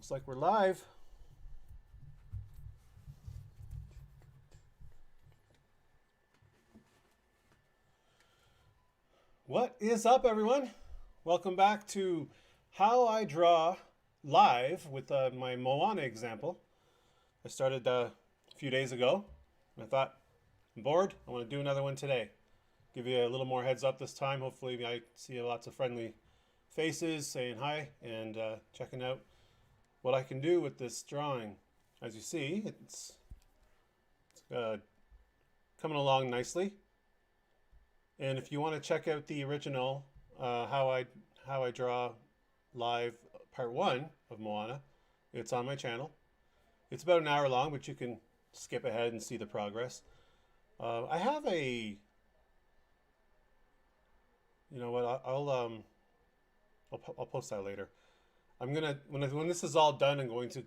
Looks like we're live. What is up, everyone? Welcome back to How I Draw Live with my Moana example. I started a few days ago, and I thought, I'm bored, I want to do another one today. Give you a little more heads up this time. Hopefully I see lots of friendly faces saying hi and checking out what I can do with this drawing. As you see, it's coming along nicely. And if you want to check out the original how I draw live part 1 of Moana, it's on my channel. It's about an hour long, but you can skip ahead and see the progress. I have a, you know what? I'll post that later. I'm gonna when this is all done, I'm going to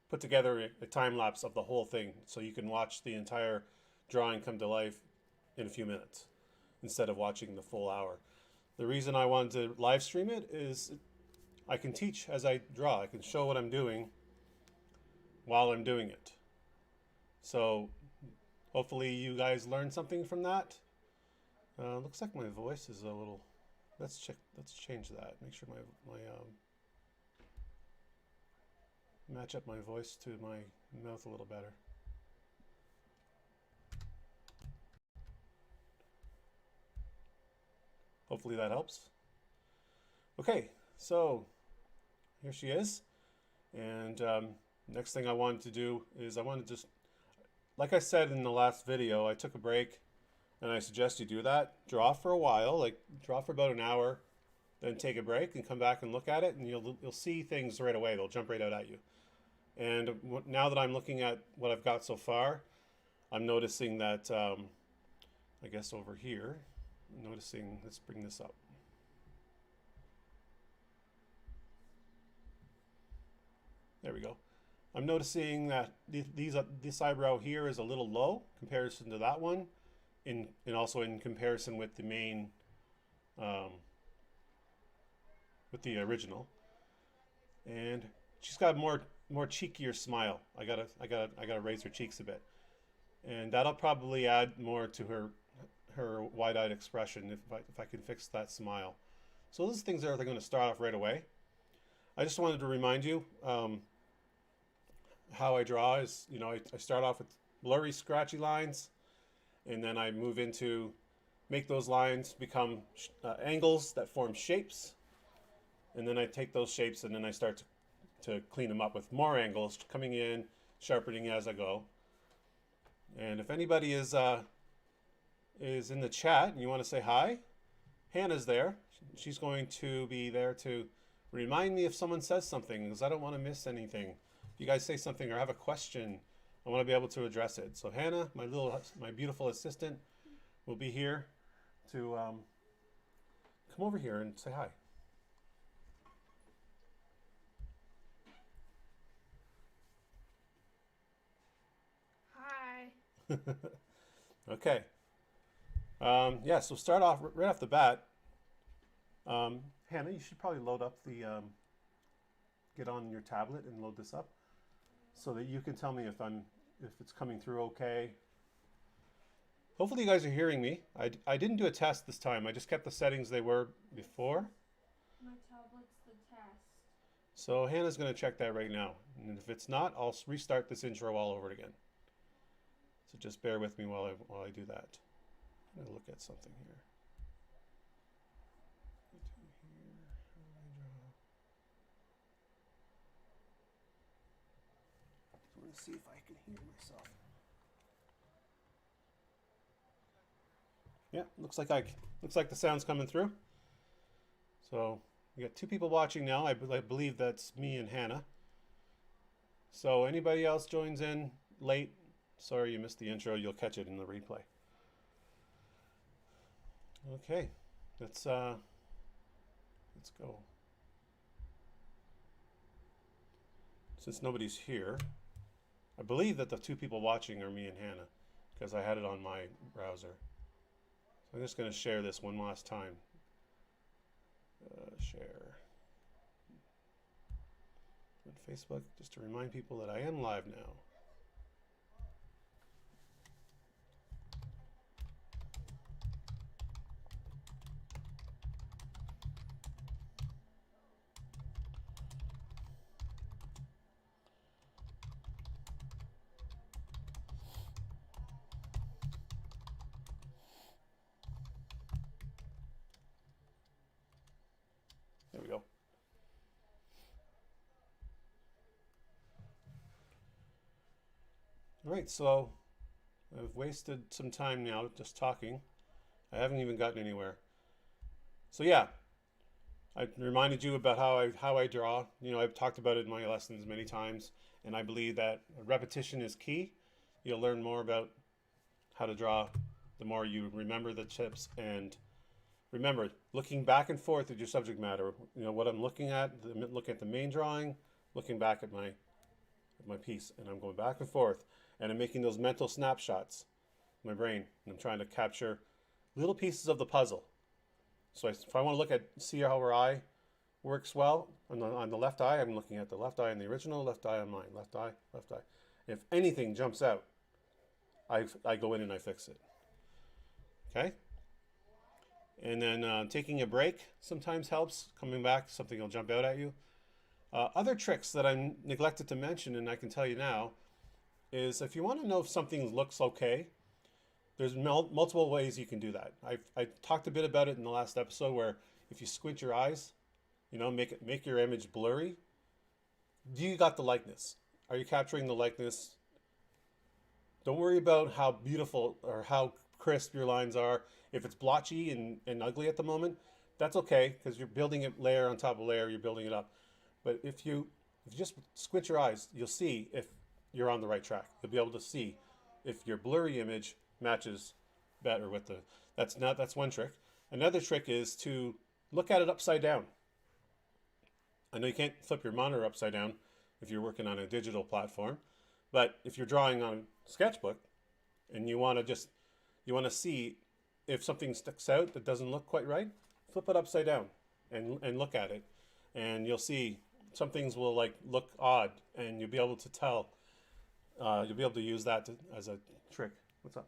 put together a time lapse of the whole thing, so you can watch the entire drawing come to life in a few minutes instead of watching the full hour. The reason I wanted to live stream it is I can teach as I draw. I can show what I'm doing while I'm doing it. So hopefully you guys learn something from that. Looks like my voice is a little, let's change that. Make sure my match up my voice to my mouth a little better. Hopefully that helps. Okay, so here she is. And next thing I wanted to do is I want to just, like I said in the last video, I took a break and I suggest you do that. Draw for a while, like draw for about an hour, then take a break and come back and look at it, and you'll see things right away. They'll jump right out at you. And now that I'm looking at what I've got so far, I'm noticing that, I guess over here, I'm noticing, let's bring this up. There we go. I'm noticing that this eyebrow here is a little low in comparison to that one, and also in comparison with the main, with the original. And she's got more cheekier smile. I gotta raise her cheeks a bit, and that'll probably add more to her wide-eyed expression if I can fix that smile. So those things are going to start off right away. I just wanted to remind you how I draw is, you know, I start off with blurry, scratchy lines, and then I move into make those lines become angles that form shapes, and then I take those shapes and then I start to clean them up with more angles coming in, sharpening as I go. And if anybody is in the chat and you want to say hi, Hannah's there. She's going to be there to remind me if someone says something, because I don't want to miss anything. If you guys say something or have a question, I want to be able to address it. So Hannah, my beautiful assistant, will be here to come over here and say hi. Hi. Okay. Yeah, so start off right off the bat. Hannah, you should probably load up the, get on your tablet and load this up so that you can tell me if it's coming through okay. Hopefully you guys are hearing me. I didn't do a test this time. I just kept the settings they were before. My tablet's the test. So Hannah's going to check that right now. And if it's not, I'll restart this intro all over again. So just bear with me while I do that. I'm going to look at something here. I want to see if I can hear myself. Yeah, looks like the sound's coming through. So we got 2 people watching now. I believe that's me and Hannah. So anybody else joins in late, sorry you missed the intro. You'll catch it in the replay. Okay, let's go. Since nobody's here, I believe that the 2 people watching are me and Hannah, because I had it on my browser. So I'm just going to share this one last time. Share. on Facebook, just to remind people that I am live now. There we go. All right, so I've wasted some time now just talking. I haven't even gotten anywhere. So yeah, I reminded you about how I draw. You know, I've talked about it in my lessons many times, and I believe that repetition is key. You'll learn more about how to draw the more you remember the tips, and remember looking back and forth at your subject matter. You know what I'm looking at. Looking at the main drawing, looking back at my piece, and I'm going back and forth, and I'm making those mental snapshots in my brain, and I'm trying to capture little pieces of the puzzle. So if I want to look at, see how our eye works well, on the left eye, I'm looking at the left eye in the original, left eye on mine, left eye, left eye. If anything jumps out, I go in and I fix it. Okay? And then taking a break sometimes helps. Coming back, something will jump out at you. Other tricks that I neglected to mention, and I can tell you now, is if you want to know if something looks okay, there's multiple ways you can do that. I talked a bit about it in the last episode, where if you squint your eyes, you know, make your image blurry. Do you got the likeness? Are you capturing the likeness? Don't worry about how beautiful or how crisp your lines are. If it's blotchy and ugly at the moment, that's okay, because you're building it layer on top of layer, you're building it up. But if you just squint your eyes, you'll see if you're on the right track. You'll be able to see if your blurry image matches better with the, that's one trick. Another trick is to look at it upside down. I know you can't flip your monitor upside down if you're working on a digital platform, but if you're drawing on a sketchbook and you want to see if something sticks out that doesn't look quite right, flip it upside down and look at it, and you'll see some things will like look odd, and you'll be able to tell. You'll be able to use that as a trick. What's up?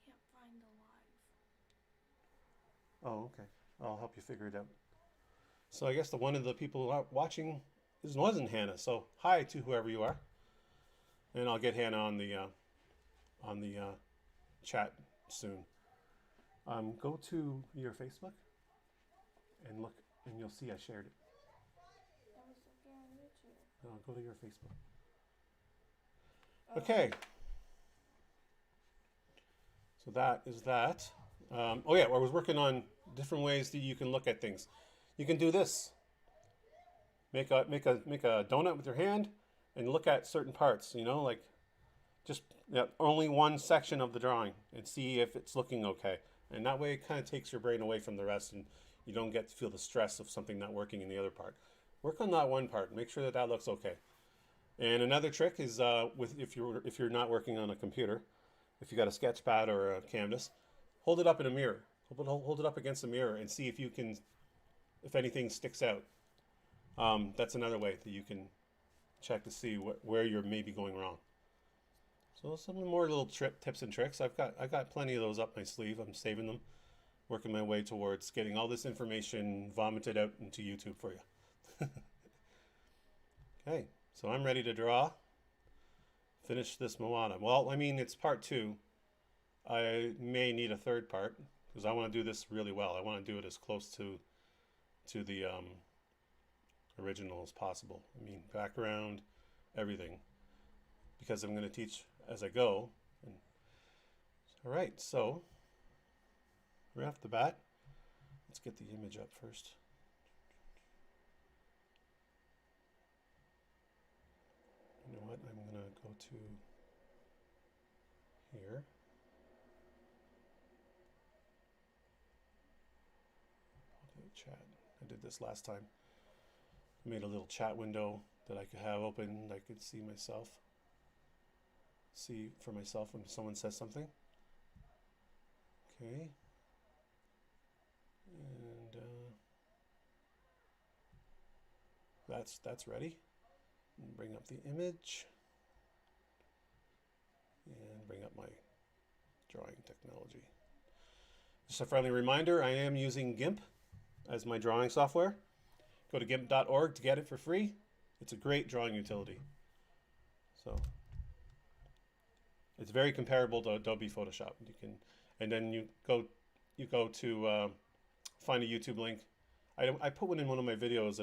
I can't find the live. Oh, okay. I'll help you figure it out. So I guess one of the people watching wasn't Hannah. So hi to whoever you are, and I'll get Hannah on the chat soon. Go to your Facebook and look, and you'll see I shared it. I was looking on YouTube. No, go to your Facebook. Okay. So that is that. Oh yeah, I was working on different ways that you can look at things. You can do this. Make a donut with your hand and look at certain parts. You know, like just only one section of the drawing and see if it's looking okay. And that way, it kind of takes your brain away from the rest, and you don't get to feel the stress of something not working in the other part. Work on that one part. Make sure that that looks okay. And another trick is if you're not working on a computer, if you got a sketch pad or a canvas, hold it up in a mirror. Hold it up against the mirror and see if anything sticks out. That's another way that you can check to see where you're maybe going wrong. So some more little tips and tricks. I've got plenty of those up my sleeve. I'm saving them, working my way towards getting all this information vomited out into YouTube for you. Okay. So I'm ready to draw. Finish this Moana. Well, I mean, it's part 2. I may need a third part because I want to do this really well. I want to do it as close to the original as possible. I mean, background, everything, because I'm going to teach as I go. All right, so right off the bat, let's get the image up first. You know what? I'm going to go to here. I'll do a chat. I did this last time. I made a little chat window that I could have open. I could see myself. See for myself when someone says something. Okay. And that's ready. Bring up the image and bring up my drawing technology. Just a friendly reminder, I am using Gimp as my drawing software. Go to gimp.org to get it for free. It's a great drawing utility. So it's very comparable to Adobe Photoshop. You can, and then you go to find a YouTube link. I put one in one of my videos.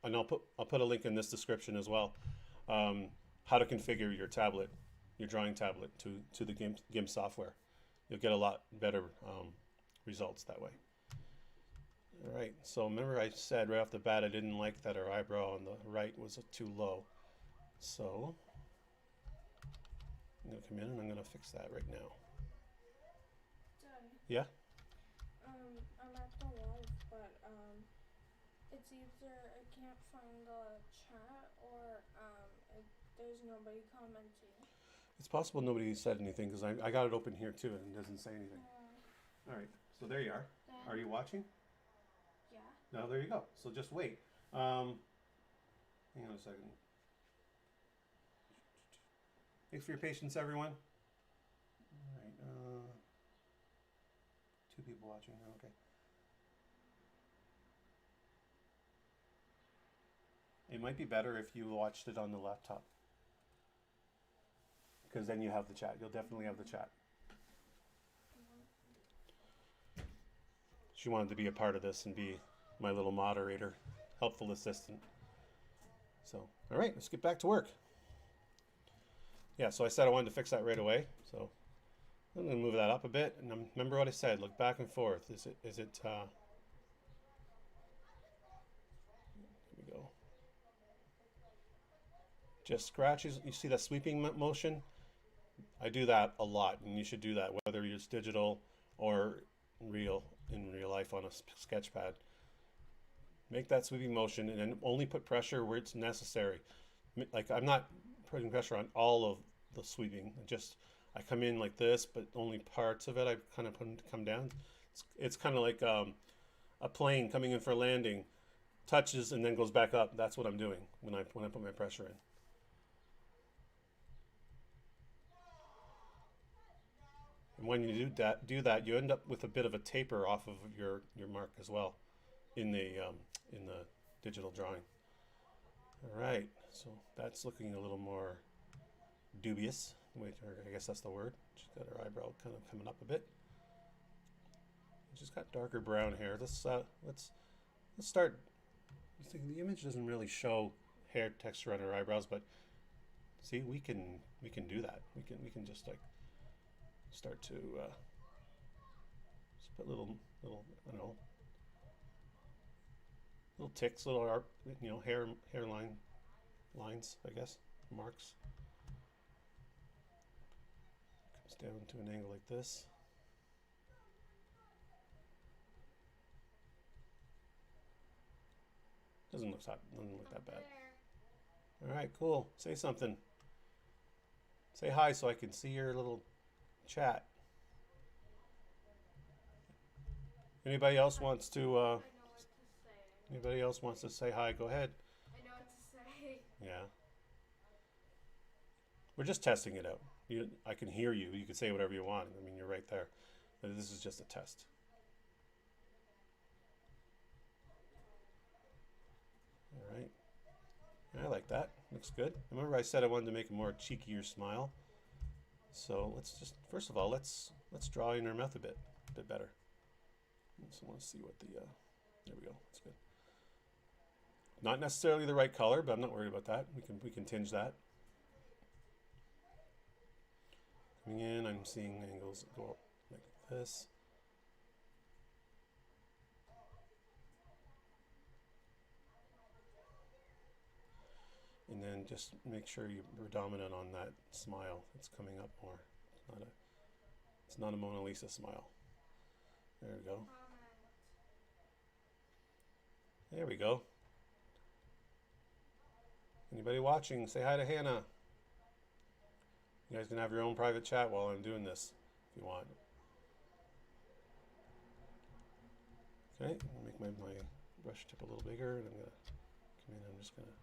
And I'll put a link in this description as well. How to configure your tablet, your drawing tablet to the Gimp software. You'll get a lot better results that way. All right, so remember I said right off the bat I didn't like that her eyebrow on the right was too low. So I'm gonna come in and I'm gonna fix that right now. Dad, Yeah? I'm at the live, but it's either I can't find the chat or there's nobody commenting. It's possible nobody said anything because I got it open here too and it doesn't say anything. All right, so there you are. Are you watching? Yeah. No, there you go. So just wait. Hang on a second. Thanks for your patience, everyone. All right. 2 people watching. Okay. It might be better if you watched it on the laptop, because then you have the chat. You'll definitely have the chat. She wanted to be a part of this and be my little moderator, helpful assistant. So, all right, let's get back to work. Yeah, so I said I wanted to fix that right away. So I'm going to move that up a bit. And remember what I said, look back and forth. Here we go. Just scratches. You see that sweeping motion? I do that a lot, and you should do that, whether it's digital or in real life on a sketch pad. Make that sweeping motion and then only put pressure where it's necessary. Like I'm not putting pressure on all of the sweeping. I come in like this, but only parts of it I kind of come down. It's kind of like a plane coming in for a landing, touches and then goes back up. That's what I'm doing when I put my pressure in. And when you do that, you end up with a bit of a taper off of your mark as well in the digital drawing. All right, so that's looking a little more dubious. Wait, or I guess that's the word. She's got her eyebrow kind of coming up a bit. She's got darker brown hair. Let's start. The image doesn't really show hair texture on her eyebrows, but see, we can do that. We can just like start to just put little I don't know, little ticks, little hairline lines, I guess, marks. Comes down to an angle like this. Doesn't look that bad. All right, cool. Say something. Say hi so I can see your little chat. Anybody else wants to? I know what to say. Anybody else wants to say hi? Go ahead. I know what to say. Yeah. We're just testing it out. I can hear you. You can say whatever you want. I mean, you're right there. But this is just a test. All right. I like that. Looks good. Remember I said I wanted to make a more cheekier smile. So let's just, first of all, let's draw in our mouth a bit better. I just want to see what there we go. That's good. Not necessarily the right color, but I'm not worried about that. We can tinge that. Coming in, I'm seeing angles that go up like this. And then just make sure you're dominant on that smile. It's coming up more. It's not a Mona Lisa smile. There we go. There we go. Anybody watching, say hi to Hannah. You guys can have your own private chat while I'm doing this, if you want. Okay, I'll make my brush tip a little bigger, and I'm gonna come in. I'm just gonna.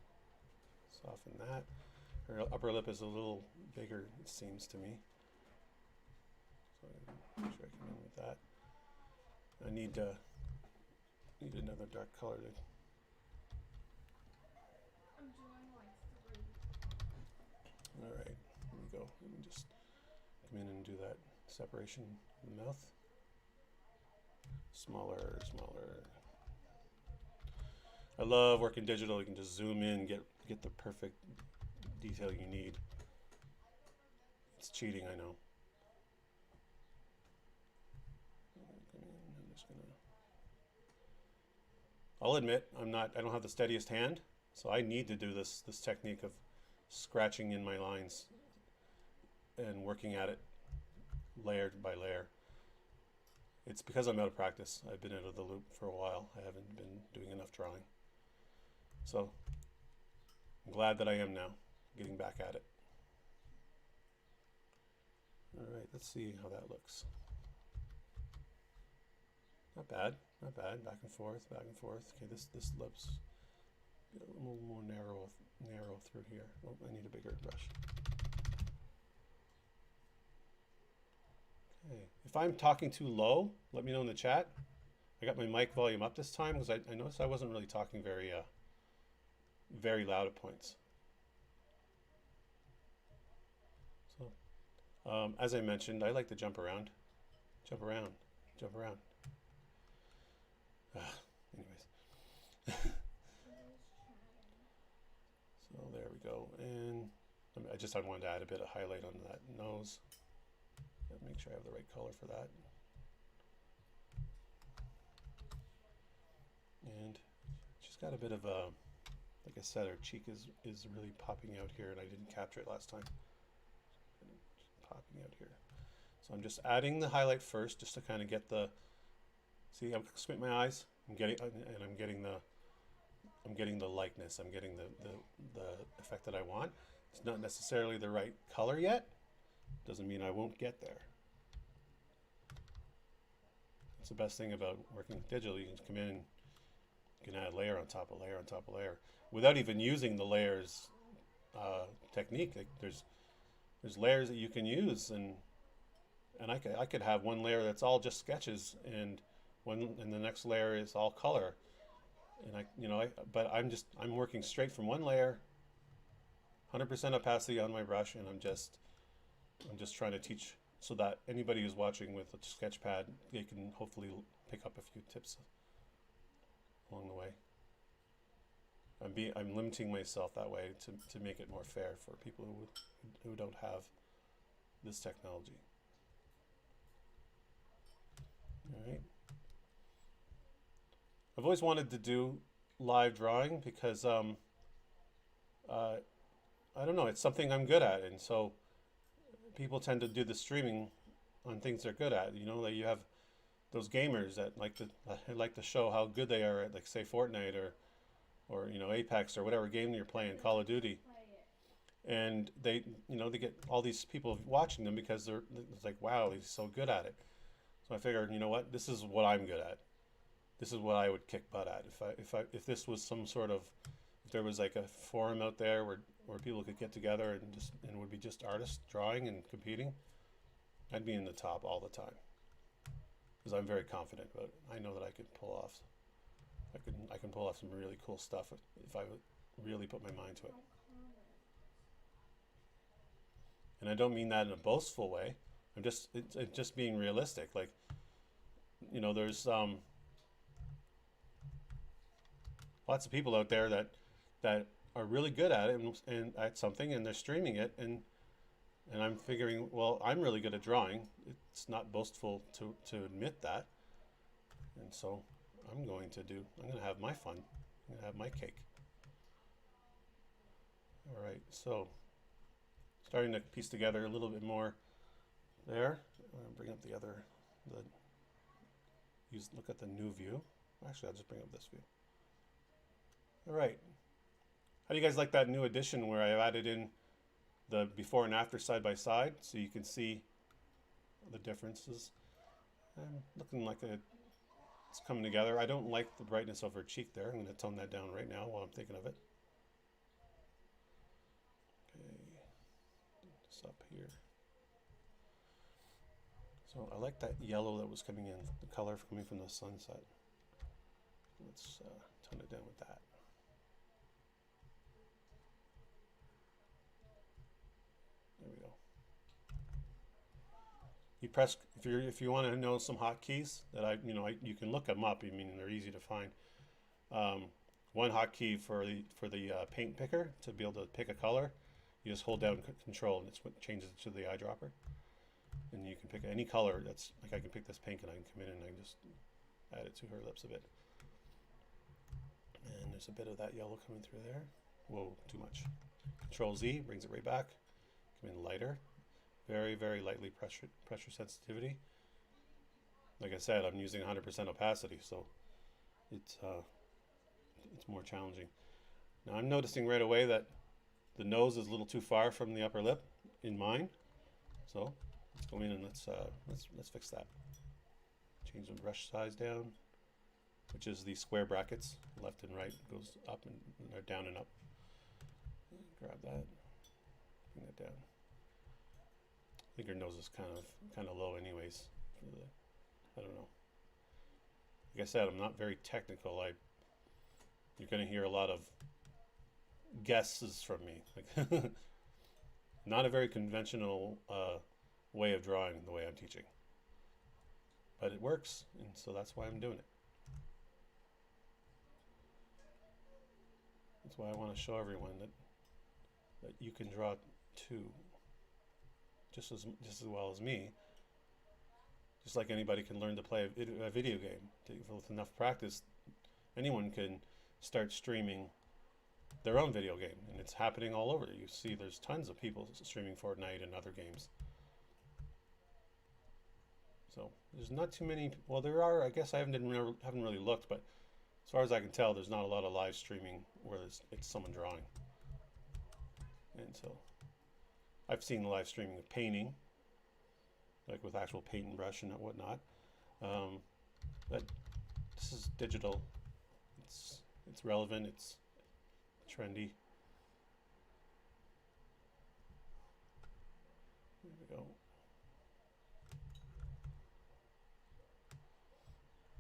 So Soften that. Her upper lip is a little bigger, it seems to me. So make sure I come in with that. I need another dark color to. I'm doing like 3. All right, here we go. Let me just come in and do that separation in the mouth. Smaller, smaller. I love working digital. You can just zoom in, get the perfect detail you need. It's cheating, I know. I'm just gonna. I'll admit I don't have the steadiest hand, so I need to do this technique of scratching in my lines and working at it layer by layer. It's because I'm out of practice. I've been out of the loop for a while. I haven't been doing enough drawing. So I'm glad that I am now getting back at it. All right, let's see how that looks. Not bad, not bad. Back and forth, back and forth. Okay, this lip's a little more narrow through here. Oh, I need a bigger brush. Okay, if I'm talking too low, let me know in the chat. I got my mic volume up this time because I noticed I wasn't really talking very loud at points. So, as I mentioned, I like to jump around. Jump around. Jump around. Anyways. So there we go. And I wanted to add a bit of highlight on that nose. Make sure I have the right color for that. And she's got a bit of a, like I said, her cheek is really popping out here, and I didn't capture it last time. Just popping out here. So I'm just adding the highlight first, just to kind of get the. See, I'm squint my eyes. I'm getting the likeness. I'm getting the effect that I want. It's not necessarily the right color yet. Doesn't mean I won't get there. That's the best thing about working with digital. You can come in and you can add layer on top of layer on top of layer without even using the layers technique. Like there's layers that you can use, and I could have one layer that's all just sketches, and the next layer is all color, and but I'm working straight from one layer, 100% opacity on my brush, and I'm just trying to teach so that anybody who's watching with a sketch pad, they can hopefully pick up a few tips along the way. I'm limiting myself that way to make it more fair for people who don't have this technology. All right. I've always wanted to do live drawing because I don't know, it's something I'm good at, and so people tend to do the streaming on things they're good at. You know, like you have those gamers that like to show how good they are at, like, say, Fortnite or Apex or whatever game you're playing, Call of Duty, and they get all these people watching them because it's like, wow, he's so good at it. So I figured, you know what, this is what I'm good at. This is what I would kick butt at. If this was some sort of, if there was like a forum out there where people could get together and would be just artists drawing and competing, I'd be in the top all the time. Because I'm very confident about it. I know that I can pull off some really cool stuff if I would really put my mind to it. And I don't mean that in a boastful way. It's just being realistic. Like, there's lots of people out there that are really good at it and at something, and they're streaming it, and I'm figuring, well, I'm really good at drawing. It's not boastful to admit that, and so I'm going to have my fun. I'm going to have my cake. All right, so starting to piece together a little bit more there. Bring up look at the new view. Actually, I'll just bring up this view. All right. How do you guys like that new addition where I've added in the before and after side by side so you can see the differences? Looking like it's coming together. I don't like the brightness of her cheek there. I'm going to tone that down right now while I'm thinking of it. up here. So I like that yellow that was coming in, the color coming from the sunset. Let's tone it down with that. There we go. You press if you want to know some hotkeys that you can look them up. I mean, they're easy to find. One hotkey for the paint picker to be able to pick a color, you just hold down Control and it's what changes it to the eyedropper, and you can pick any color. That's like I can pick this pink and I can come in and I can just add it to her lips a bit. And there's a bit of that yellow coming through there. Whoa, too much. Control Z brings it right back. Come in lighter. Very, very lightly pressure sensitivity. Like I said, I'm using 100% opacity, so it's more challenging. Now I'm noticing right away that the nose is a little too far from the upper lip in mine. So let's go in and let's fix that. Change the brush size down, which is the square brackets, left and right, goes up and down and up. Grab that, bring that down. I think her nose is kind of low, anyways. I don't know. Like I said, I'm not very technical. You're going to hear a lot of guesses from me. Like not a very conventional way of drawing the way I'm teaching, but it works, and so that's why I'm doing it. That's why I want to show everyone that you can draw too, just as well as me. Just like anybody can learn to play a video game. With enough practice, anyone can start streaming their own video game, and it's happening all over. You see there's tons of people streaming Fortnite and other games. So there's not too many. Well, there are. I guess I haven't really looked, but as far as I can tell, there's not a lot of live streaming where it's someone drawing. And so I've seen live streaming of painting, like with actual paint and brush and whatnot. But this is digital. It's relevant. It's trendy. There we go.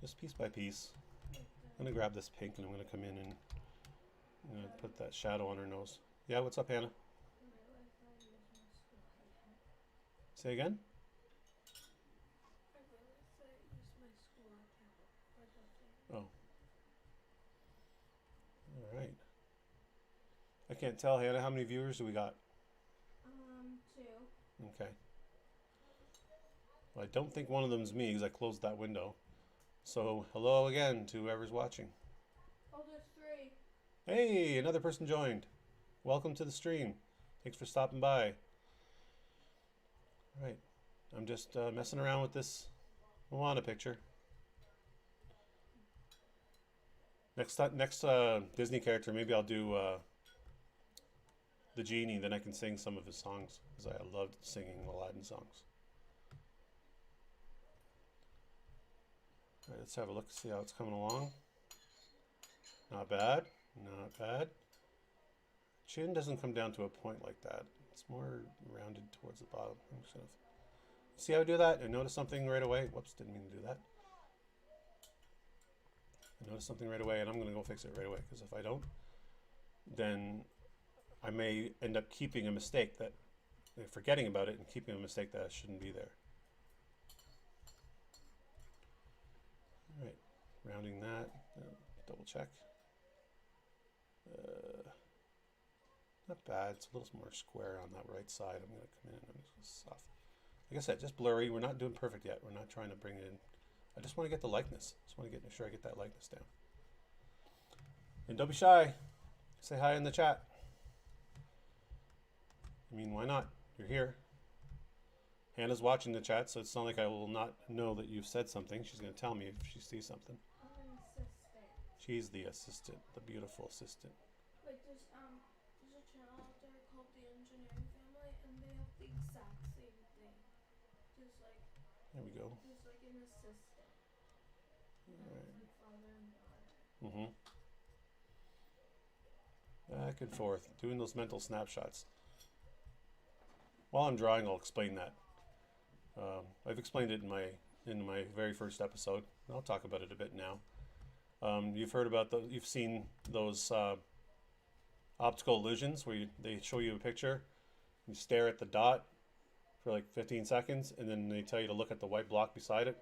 Just piece by piece. I'm gonna grab this pink and I'm gonna come in and I'm gonna put that shadow on her nose. Yeah, what's up, Hannah? Say again? Oh. All right. I can't tell, Hannah. How many viewers do we got? 2. Okay. Well, I don't think one of them is me because I closed that window. So, hello again to whoever's watching. Oh, there's 3. Hey, another person joined. Welcome to the stream. Thanks for stopping by. All right. I'm just messing around with this Moana picture. Next Disney character, maybe I'll do the genie. Then I can sing some of his songs because I loved singing Aladdin songs. All right, let's have a look, see how it's coming along. Not bad, not bad. Chin doesn't come down to a point like that. It's more rounded towards the bottom. I'm just gonna see how I do that. I noticed something right away. Whoops, didn't mean to do that. I noticed something right away, and I'm gonna go fix it right away, because if I don't, then I may end up keeping a mistake forgetting about it and keeping a mistake that shouldn't be there. All right, rounding that, double check. Not bad, it's a little more square on that right side. I'm gonna come in and I'm just soft. Like I said, just blurry. We're not doing perfect yet. We're not trying to bring it in. I just want to get the likeness. Just want to make sure I get that likeness down. And don't be shy. Say hi in the chat. I mean, why not? You're here. Hannah's watching the chat, so it's not like I will not know that you've said something. She's going to tell me if she sees something. I'm an assistant. She's the assistant, the beautiful assistant. Like there's a channel out there called The Engineering Family, and they have the exact same thing. Just like There we go. there's like an assistant. And All right. it's like father and daughter. Mm-hmm. Back and forth, doing those mental snapshots. while I'm drawing, I'll explain that. I've explained it in my very first episode. I'll talk about it a bit now. You've seen those optical illusions where they show you a picture, you stare at the dot for like 15 seconds, and then they tell you to look at the white block beside it,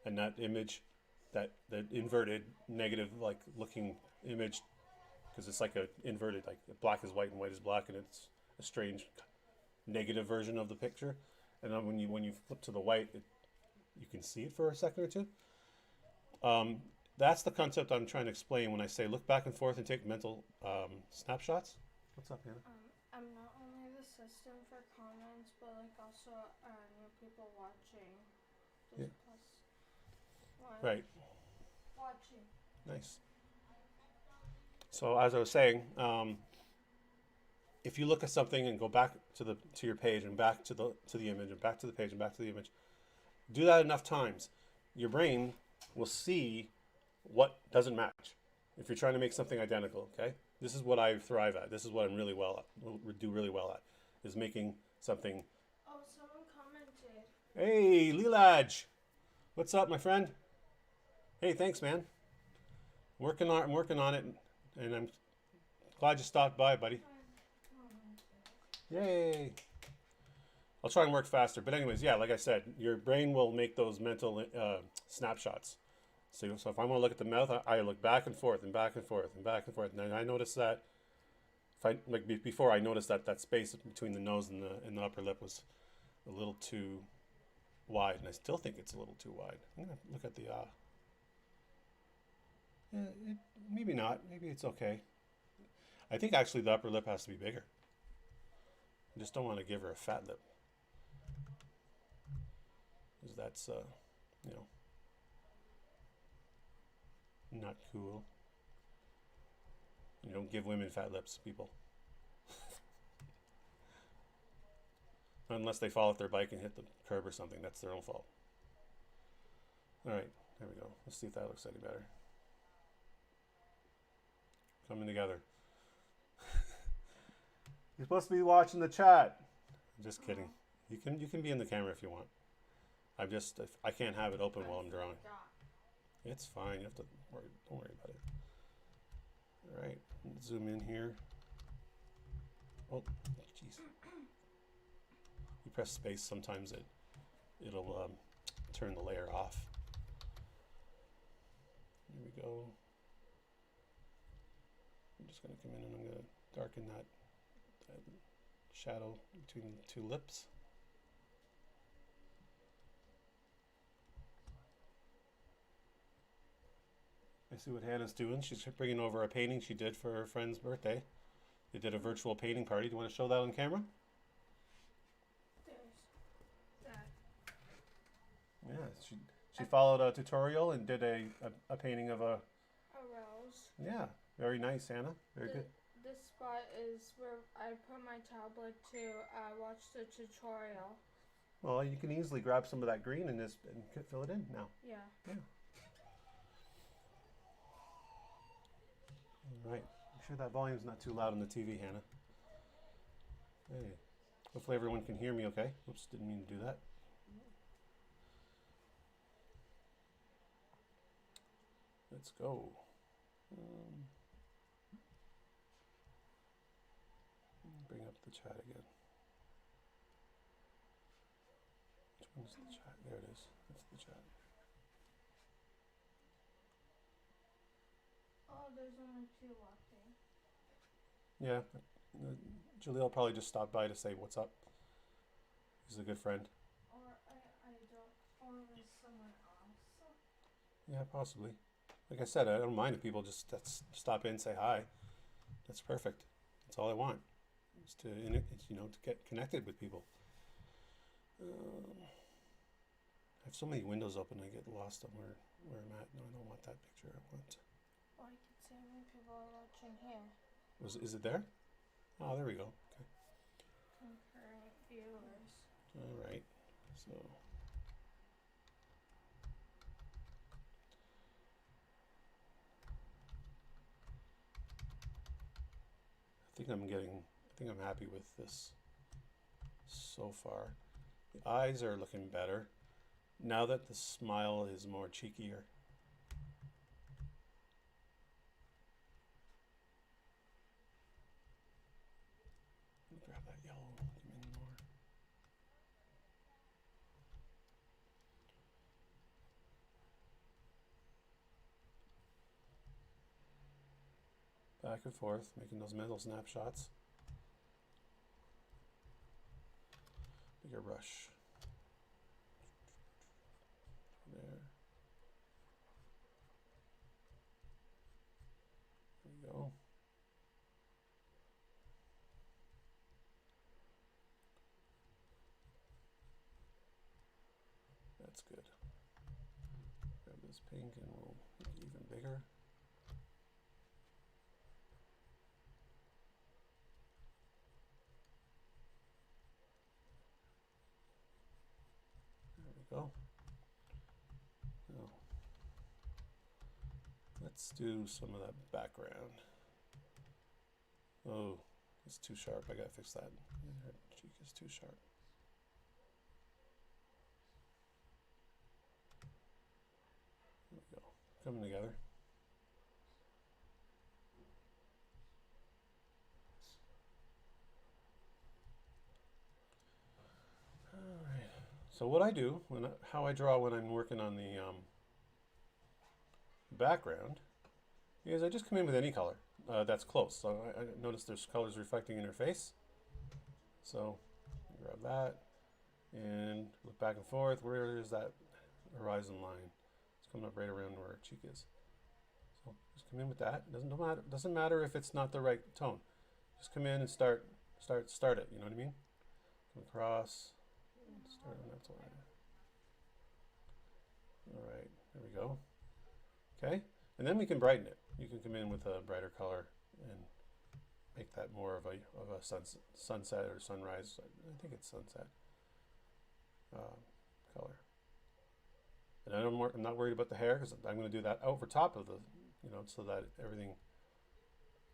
and that image, that inverted negative like looking image, because it's like a inverted, like black is white and white is black, and it's a strange negative version of the picture. And then when you flip to the white, you can see it for a second or two. That's the concept I'm trying to explain when I say look back and forth and take mental snapshots. What's up, Hannah? I'm not only the system for comments, but like also new people watching. Just Yeah. +1. Right. Watching. Nice. So as I was saying, if you look at something and go back to your page and back to the image and back to the page and back to the image, do that enough times, your brain will see what doesn't match. If you're trying to make something identical, okay, this is what I thrive at. This is what I'm really well at. Do really well at, is making something. Oh, someone commented. Hey, Lilaj, what's up, my friend? Hey, thanks, man. I'm working on it, and I'm glad you stopped by, buddy. Yay! I'll try and work faster. But anyways, yeah, like I said, your brain will make those mental snapshots. So if I want to look at the mouth, I look back and forth and back and forth and back and forth. And then I notice that, before I noticed that space between the nose and the upper lip was a little too wide. And I still think it's a little too wide. I'm going to look at the, maybe not. Maybe it's okay. I think actually the upper lip has to be bigger. I just don't want to give her a fat lip, because that's not cool. You don't give women fat lips, people. Unless they fall off their bike and hit the curb or something, that's their own fault. All right, there we go. Let's see if that looks any better. Coming together. You're supposed to be watching the chat. Just kidding. You can be in the camera if you want. I can't have it open while I'm drawing. It's fine. You have to don't worry about it. All right. Zoom in here. Oh, jeez. You press space. Sometimes it'll turn the layer off. Here we go. I'm just going to come in and I'm going to darken that shadow between the two lips. I see what Hannah's doing. She's bringing over a painting she did for her friend's birthday. They did a virtual painting party. Do you want to show that on camera? There's that. Yeah, she followed a tutorial and did a painting of a rose. Yeah, very nice, Hannah. Very good. This spot is where I put my tablet to watch the tutorial. Well, you can easily grab some of that green and fill it in now. Yeah. Yeah. All right. I'm sure that volume's not too loud on the TV, Hannah. Hey. Hopefully everyone can hear me okay. Oops, didn't mean to do that. Let's go. Bring up the chat again. Which one's the chat? There it is. That's the chat. Oh, there's only 2 watching. Yeah. Jaleel probably just stopped by to say what's up. He's a good friend. Or I don't. Or is someone else? Yeah, possibly. Like I said, I don't mind if people just stop in and say hi. That's perfect. That's all I want. Is to get connected with people. I have so many windows open, I get lost on where I'm at. No, I don't want that picture. I want. Or I can see how many people are watching here. Is it there? Oh, there we go. Okay. Concurrent viewers. All right. So. I think I'm happy with this so far. The eyes are looking better now that the smile is more cheekier. Grab that yellow, come in more. Back and forth, making those mental snapshots. Bigger brush. There. There we go. That's good. Grab this pink and we'll make it even bigger. There we go. Now, let's do some of that background. Oh, it's too sharp. I gotta fix that. Her cheek is too sharp. There we go. Coming together. Alright. So what I do, how I draw when I'm working on the background, is I just come in with any color that's close. So I notice there's colors reflecting in her face. So grab that and look back and forth. Where is that horizon line? It's coming up right around where her cheek is. So just come in with that. Doesn't matter if it's not the right tone. Just come in and start it. You know what I mean? Come across. Start on that line. All right, there we go. Okay, and then we can brighten it. You can come in with a brighter color and make that more of a sunset or sunrise. I think it's sunset color. And I'm not worried about the hair because I'm going to do that over top of the, so that everything,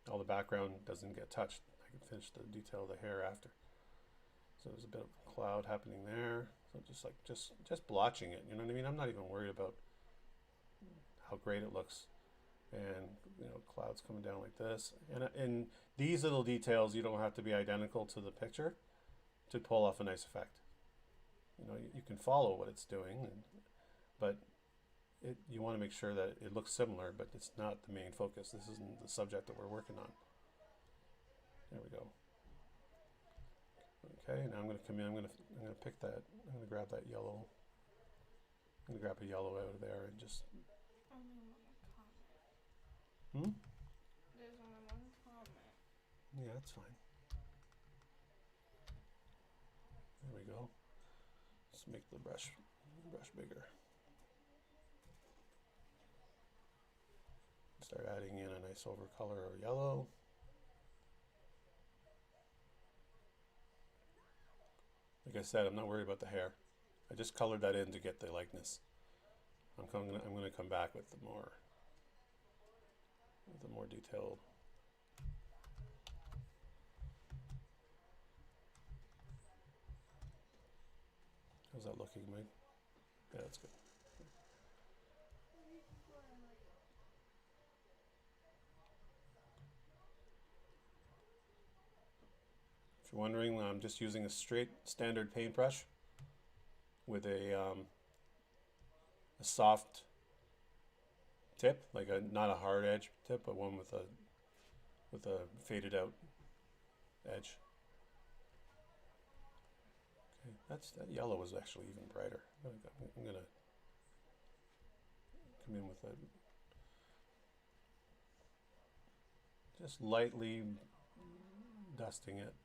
all the background doesn't get touched. I can finish the detail of the hair after. So there's a bit of cloud happening there. So just blotching it. You know what I mean? I'm not even worried about how great it looks. And clouds coming down like this. And these little details, you don't have to be identical to the picture to pull off a nice effect. You can follow what it's doing, but you want to make sure that it looks similar, but it's not the main focus. This isn't the subject that we're working on. There we go. Okay, now I'm going to come in. I'm going to pick that. I'm going to grab that yellow. I'm going to grab a yellow out of there and just. There's only one comment. Yeah, that's fine. There we go. Let's make the brush bigger. Start adding in a nice over color of yellow. Like I said, I'm not worried about the hair. I just colored that in to get the likeness. I'm going to come back with the more detailed. How's that looking, Mike? Yeah, that's good. If you're wondering, I'm just using a straight standard paintbrush with a soft tip, like not a hard edge tip, but one with a faded out edge. Okay, that yellow is actually even brighter. I'm gonna come in with that, just lightly dusting it.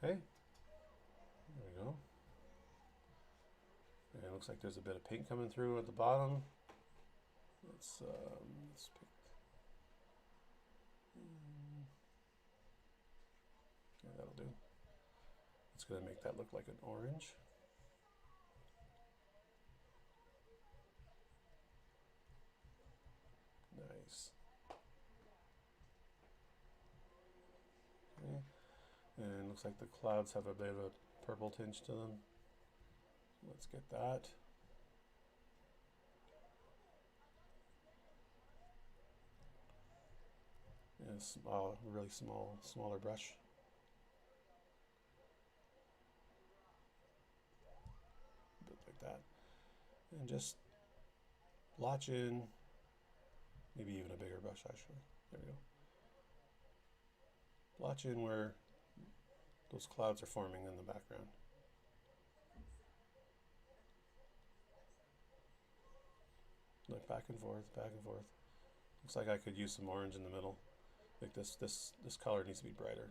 Okay, there we go. And it looks like there's a bit of pink coming through at the bottom. Let's pick. Yeah, that'll do. It's going to make that look like an orange. Nice. looks like the clouds have a bit of a purple tinge to them. Let's get that. And a really smaller brush. A bit like that. And just blotch in, maybe even a bigger brush actually. There we go. Blotch in where those clouds are forming in the background. Look, back and forth, back and forth. Looks like I could use some orange in the middle. Like this color needs to be brighter.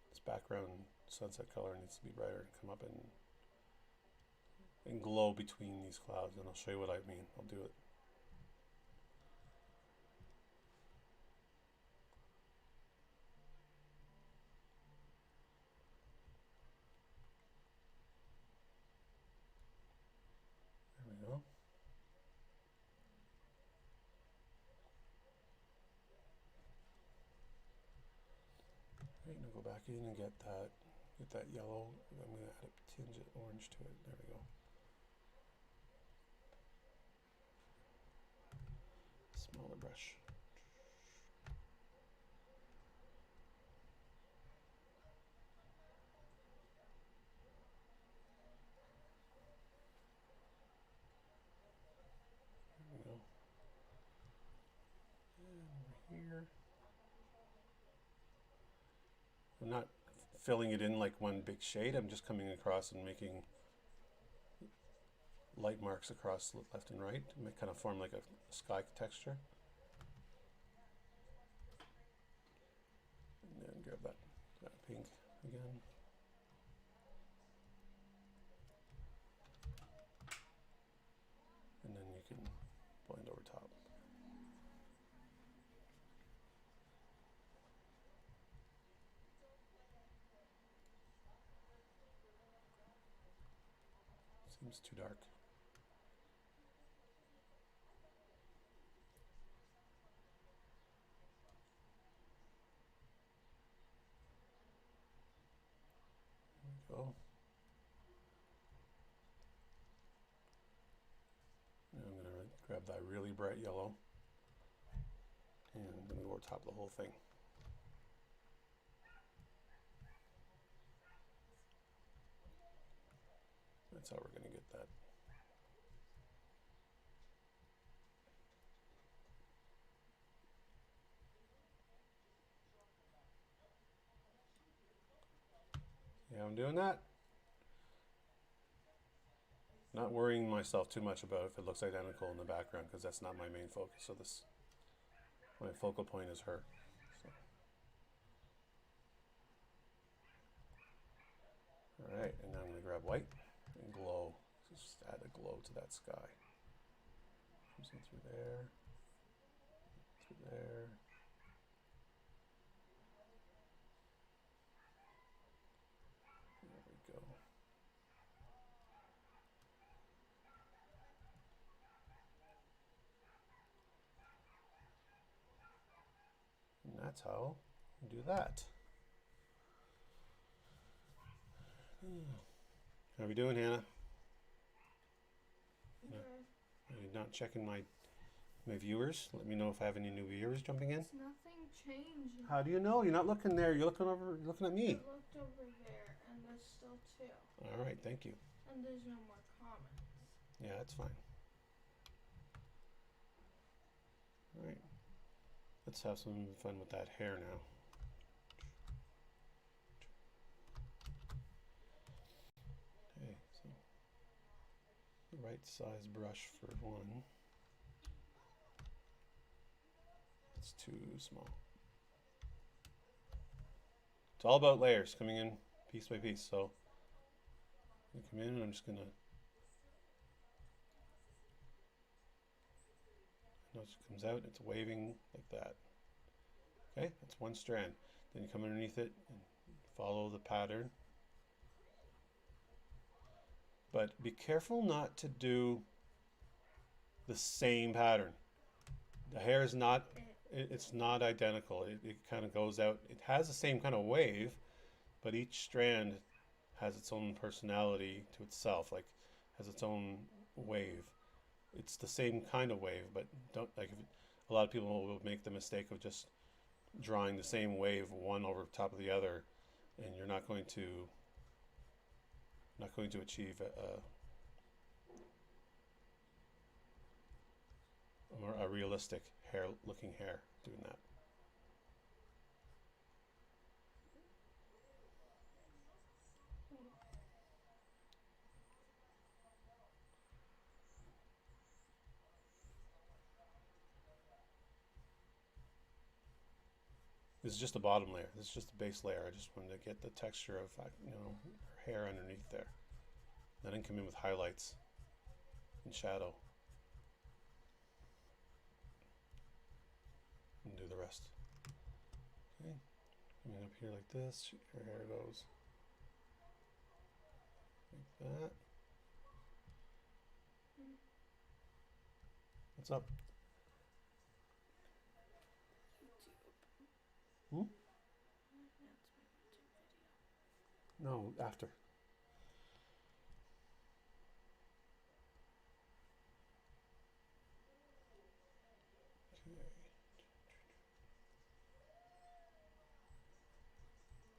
This background sunset color needs to be brighter and come up and glow between these clouds, and I'll show you what I mean. I'll do it. There we go. Right, now go back in and get that yellow. I'm going to add a tinge of orange to it. There we go. Smaller brush. There we go. And over here. I'm not filling it in like one big shade. I'm just coming across and making light marks across left and right to kind of form like a sky texture. And then grab that pink again. And then you can blend over top. Seems too dark. There we go. Now I'm going to grab that really bright yellow and I'm going to go over top of the whole thing. That's how we're going to get that. Yeah, I'm doing that. Not worrying myself too much about if it looks identical in the background, because that's not my main focus. So my focal point is her. So. All right, and now I'm going to grab white and glow. Just add a glow to that sky. Comes in through there, through there. There we go. And that's how you do that. How are we doing, Hannah? Okay. Are you not checking my viewers? Let me know if I have any new viewers jumping in. There's nothing changed. How do you know? You're not looking there. You're looking over. You're looking at me. I looked over there, and there's still 2. All right, thank you. And there's no more comments. Yeah, that's fine. All right, let's have some fun with that hair now. Okay, so the right size brush for one. It's too small. It's all about layers, coming in piece by piece. So I come in and I'm just gonna notice it comes out, it's waving like that. Okay, that's one strand. Then you come underneath it and follow the pattern. But be careful not to do the same pattern. The hair is not it's not identical. It kind of goes out. It has the same kind of wave, but each strand has its own personality to itself, like has its own wave. It's the same kind of wave, but don't like if a lot of people will make the mistake of just drawing the same wave one over top of the other, and you're not going to achieve a realistic hair looking hair doing that. This is just the bottom layer. This is just the base layer. I just wanted to get the texture of her hair underneath there. Then I can come in with highlights and shadow and do the rest. Okay, coming up here like this. Her hair goes like that. What's up? Hmm? No, after.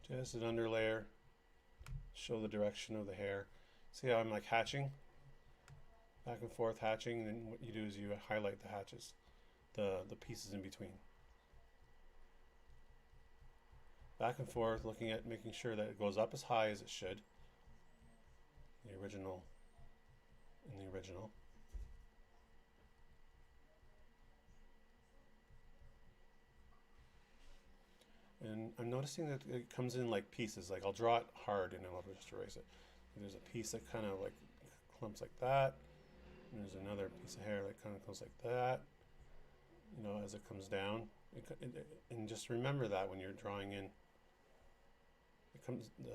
Okay. Just an under layer. Show the direction of the hair. See how I'm like hatching? Back and forth hatching, and then what you do is you highlight the hatches, the pieces in between. Back and forth, looking at making sure that it goes up as high as it should. The original. And I'm noticing that it comes in like pieces. Like I'll draw it hard and then I'll just erase it. And there's a piece that kind of like clumps like that. And there's another piece of hair that kind of goes like that. As it comes down. And just remember that when you're drawing in,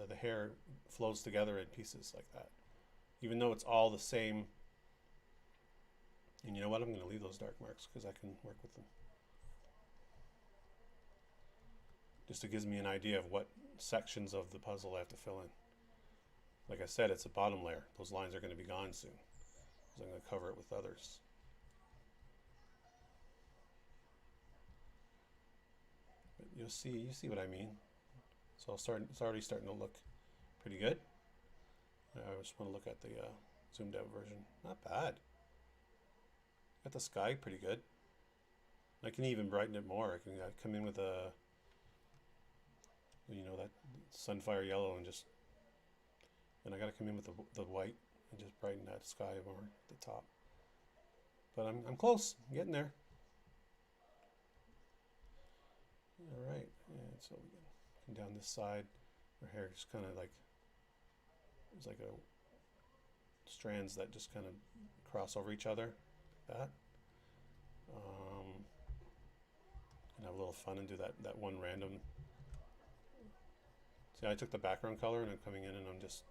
the hair flows together in pieces like that. Even though it's all the same. And you know what? I'm going to leave those dark marks because I can work with them. Just it gives me an idea of what sections of the puzzle I have to fill in. Like I said, it's a bottom layer. Those lines are going to be gone soon. So I'm going to cover it with others. But you see what I mean. So it's already starting to look pretty good. I just want to look at the zoomed out version. Not bad. Got the sky pretty good. I can even brighten it more. I can come in with that sunfire yellow and I got to come in with the white and just brighten that sky more at the top. But I'm close. I'm getting there. All right. And so we can come down this side. Her hair just kind of like it's like strands that just kind of cross over each other like that. And have a little fun and do that one random. See, I took the background color and I'm coming in and I'm just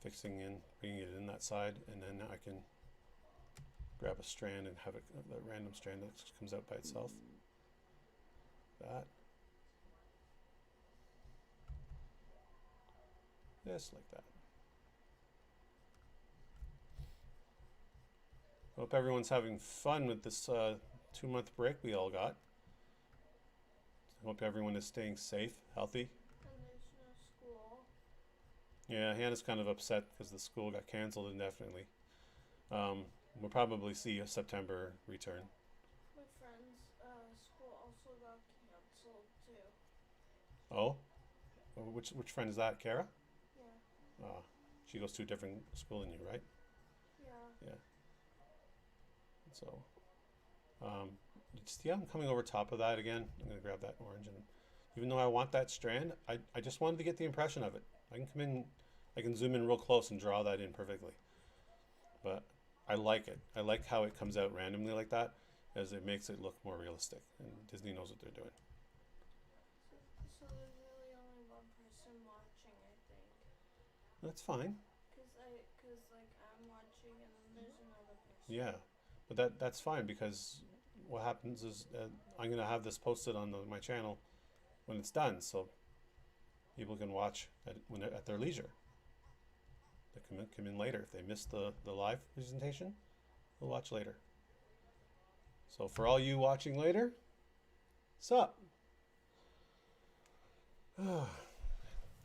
fixing in, bringing it in that side, and then I can grab a strand and have it, that random strand that just comes out by itself. That. Just like that. Hope everyone's having fun with this 2-month break we all got. Hope everyone is staying safe, healthy. And there's no school. Yeah, Hannah's kind of upset because the school got canceled indefinitely. We'll probably see a September return. My friend's school also got canceled too. Oh? Which friend is that, Kara? Yeah. She goes to a different school than you, right? Yeah. Yeah. So, yeah, I'm coming over top of that again. I'm going to grab that orange, and even though I want that strand, I just wanted to get the impression of it. I can come in, I can zoom in real close and draw that in perfectly. But I like it. I like how it comes out randomly like that, as it makes it look more realistic. And Disney knows what they're doing. So there's really only one person watching, I think. That's fine. Cause like I'm watching and then there's another person. Yeah, but that's fine because what happens is I'm going to have this posted on my channel when it's done, so people can watch when they're at their leisure. They come in later. If they missed the live presentation, they'll watch later. So for all you watching later, sup?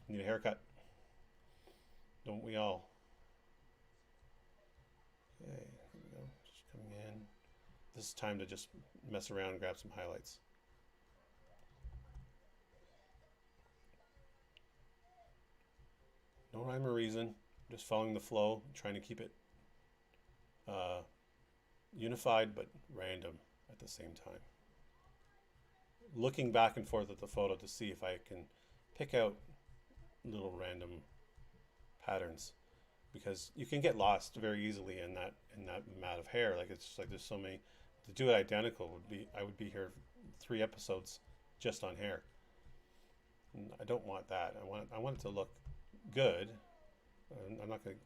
Need a haircut. Don't we all? Okay, here we go. Just coming in. This is time to just mess around and grab some highlights. No rhyme or reason. Just following the flow, trying to keep it unified but random at the same time. Looking back and forth at the photo to see if I can pick out little random patterns, because you can get lost very easily in that mat of hair. Like, it's just like there's so many. To do it identical I would be here 3 episodes just on hair. And I don't want that. I want it to look good. I'm not going to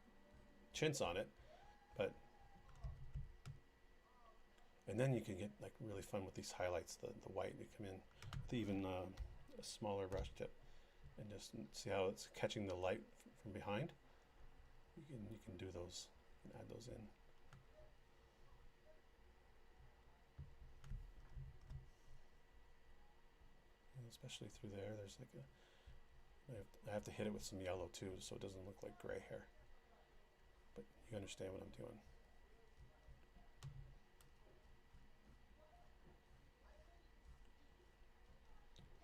chintz on it, but and then you can get like really fun with these highlights. The white, you come in with even a smaller brush tip and just see how it's catching the light from behind. You can do those and add those in. And especially through there, there's like I have to hit it with some yellow too, so it doesn't look like gray hair. But you understand what I'm doing.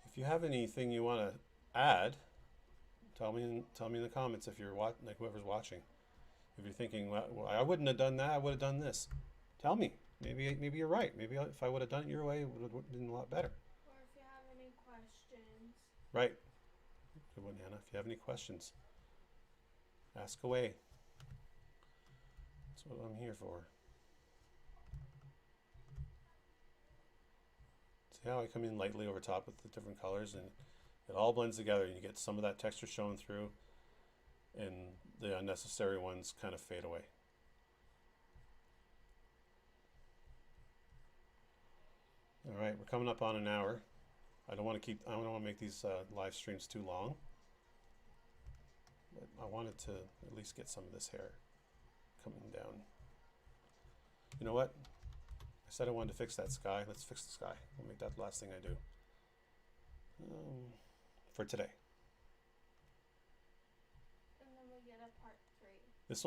If you have anything you want to add, tell me in the comments. If you're like whoever's watching, if you're thinking, well, I wouldn't have done that, I would have done this. Tell me. Maybe you're right. Maybe if I would have done it your way, it would have been a lot better. Or if you have any questions. Right. Good one, Hannah. If you have any questions, ask away. That's what I'm here for. See how I come in lightly over top with the different colors, and it all blends together, and you get some of that texture showing through, and the unnecessary ones kind of fade away. All right, we're coming up on an hour. I don't want to make these live streams too long, but I wanted to at least get some of this hair coming down. You know what? I said I wanted to fix that sky. Let's fix the sky. We'll make that the last thing I do for today. And then we get a part 3. This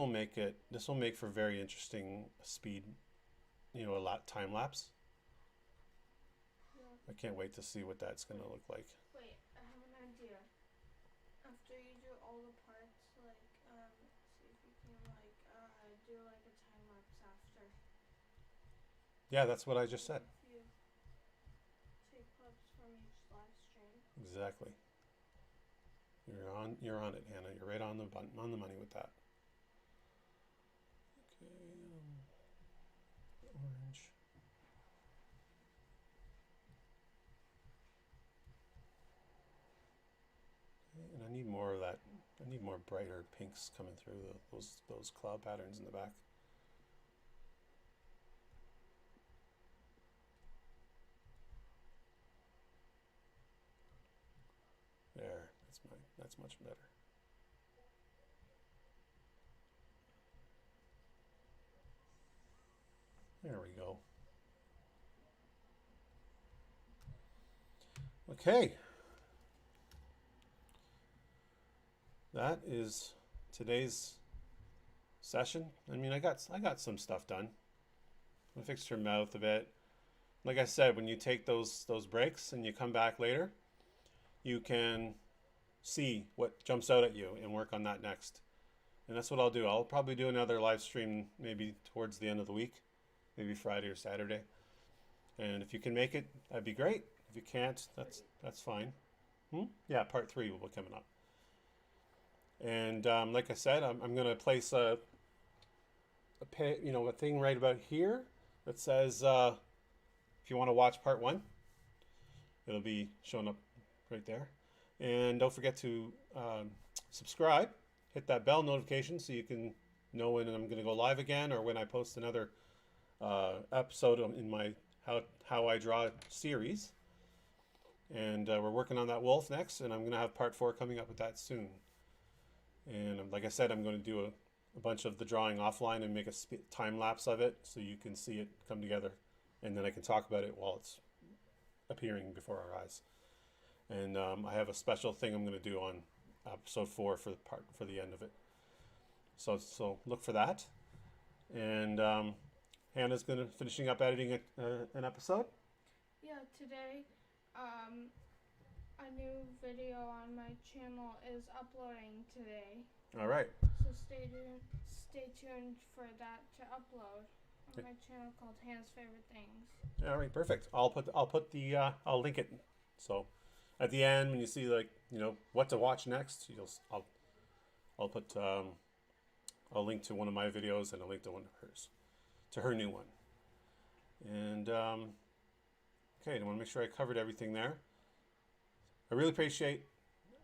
will make for very interesting speed, a lot time lapse. Yeah. I can't wait to see what that's going to look like. Wait, I have an idea. After you do all the parts, like, see if you can, like, do, like, a time lapse after. Yeah, that's what I just said. If you take clips from each live stream. Exactly. You're on it, Hannah. You're right on the money with that. Okay, orange. And I need more of that. I need more brighter pinks coming through those cloud patterns in the back. There, that's much better. There we go. Okay. That is today's session. I mean, I got some stuff done. I fixed her mouth a bit. Like I said, when you take those breaks and you come back later, you can see what jumps out at you and work on that next. And that's what I'll do. I'll probably do another live stream maybe towards the end of the week, maybe Friday or Saturday. And if you can make it, that'd be great. If you can't, that's fine. Yeah, part 3 will be coming up. And like I said, I'm going to place a thing right about here that says if you want to watch part 1, it'll be showing up right there. And don't forget to subscribe, hit that bell notification so you can know when I'm going to go live again, or when I post another episode in my how I draw series, and we're working on that wolf next, and I'm going to have part 4 coming up with that soon. And like I said, I'm going to do a bunch of the drawing offline and make a time lapse of it so you can see it come together, and then I can talk about it while it's appearing before our eyes. And I have a special thing I'm going to do on episode 4 for the end of it. So look for that. And Hannah's gonna finishing up editing an episode. Yeah, today, a new video on my channel is uploading today. All right. So stay tuned for that to upload on my channel called Hannah's Favorite Things. All right, perfect. I'll link it. So at the end, when you see what to watch next, I'll put a link to one of my videos and a link to one of hers, to her new one. And okay, I want to make sure I covered everything there. I really appreciate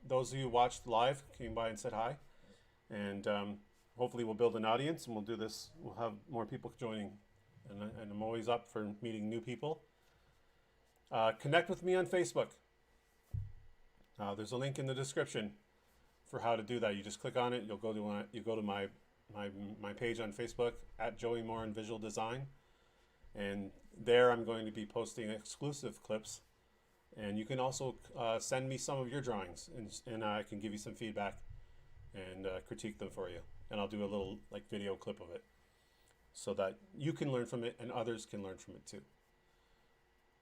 those of you who watched live, came by and said hi, and hopefully we'll build an audience and we'll do this. We'll have more people joining, and I'm always up for meeting new people. Connect with me on Facebook. There's a link in the description for how to do that. You just click on it. You'll go to my page on Facebook at Joey Morin Visual Design, and there I'm going to be posting exclusive clips. And you can also send me some of your drawings, and I can give you some feedback and critique them for you. And I'll do a little video clip of it so that you can learn from it and others can learn from it too.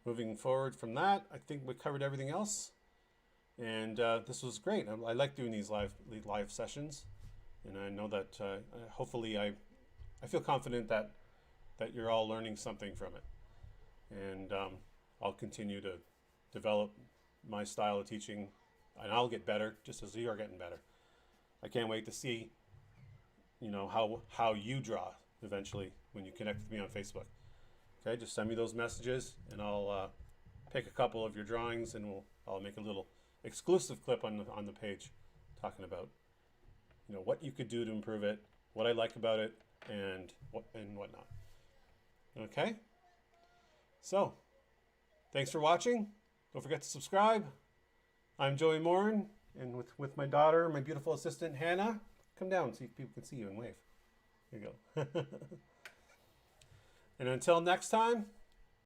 Moving forward from that, I think we covered everything else. And this was great. I like doing these live sessions, and I know that hopefully I feel confident that you're all learning something from it. And I'll continue to develop my style of teaching, and I'll get better just as you are getting better. I can't wait to see how you draw eventually when you connect with me on Facebook. Okay, just send me those messages, and I'll pick a couple of your drawings, and I'll make a little exclusive clip on the page talking about what you could do to improve it, what I like about it, and whatnot. Okay, so thanks for watching. Don't forget to subscribe. I'm Joey Morin, and with my daughter, my beautiful assistant Hannah. Come down so people can see you and wave. Here you go. And until next time,